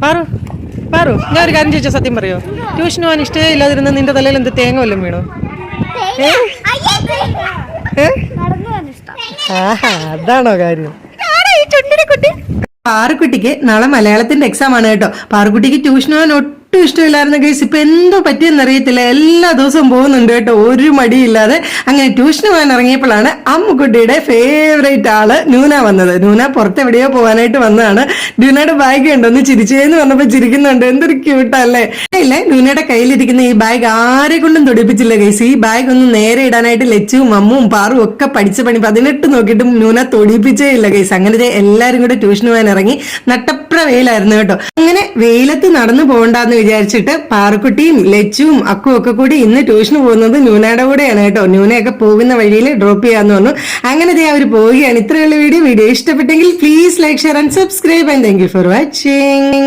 പാറു പാറു, ഞാൻ ഒരു കാര്യം ചോദിച്ചാൽ സത്യം പറയോ? ട്യൂഷന് പോകാൻ ഇഷ്ടമേ ഇല്ലാതിരുന്ന നിന്റെ തലയിൽ എന്ത് തേങ്ങ വല്ലതും വീണോ? അതാണോ കാര്യം? പാറുക്കുട്ടിക്ക് നാളെ മലയാളത്തിന്റെ എക്സാം ആണ് കേട്ടോ. പാറുക്കുട്ടിക്ക് ട്യൂഷൻ പോകാൻ ഒട്ടും ഇഷ്ടമില്ലായിരുന്ന കേസ് ഇപ്പൊ എന്തോ പറ്റിയെന്നറിയത്തില്ല, എല്ലാ ദിവസവും പോകുന്നുണ്ട് കേട്ടോ, ഒരു മടിയില്ലാതെ. അങ്ങനെ ട്യൂഷന് പോകാൻ ഇറങ്ങിയപ്പോഴാണ് അമ്മുക്കുട്ടിയുടെ ഫേവറേറ്റ് ആള് നൂന വന്നത്. നൂന പുറത്തെവിടെയോ പോകാനായിട്ട് വന്നതാണ്. നൂനയുടെ ബാഗ് ഉണ്ടോ ഒന്ന് ചിരിച്ചേന്ന് പറഞ്ഞപ്പോ ചിരിക്കുന്നുണ്ട്. എന്തൊരു ക്യൂട്ടല്ലേ. ഇല്ലേ, നൂനയുടെ കയ്യിലിരിക്കുന്ന ഈ ബാഗ് ആരെ കൊണ്ടും തൊടിപ്പിച്ചില്ല കേസ്. ഈ ബാഗ് ഒന്ന് നേരെ ഇടാനായിട്ട് ലച്ചുവും അമ്മുവും പാറും ഒക്കെ പഠിച്ച പണി 18 നോക്കിയിട്ടും നൂന തൊടിപ്പിച്ചേ ഇല്ല കേസ്. അങ്ങനെ എല്ലാരും കൂടെ ട്യൂഷന് പോകാൻ ഇറങ്ങി. നട്ടപ്ര വെയിലായിരുന്നു കേട്ടോ. അങ്ങനെ വെയിലത്ത് നടന്നു പോകണ്ടെന്ന് വിചാരിച്ചിട്ട് പാറുക്കുട്ടിയും ലച്ചുവും അക്കും ഒക്കെ കൂടി ഇന്ന് ട്യൂഷന് പോകുന്നത് നൂനയുടെ കൂടെയാണ് കേട്ടോ. നൂനയൊക്കെ പോകുന്ന വഴിയിൽ ഡ്രോപ്പ് ചെയ്യാന്ന് പറഞ്ഞു. അങ്ങനെ അവർ പോവുകയാണ്. ഇത്രയുള്ള വീഡിയോ ഇഷ്ടപ്പെട്ടെങ്കിൽ please like, share and subscribe and thank you for watching.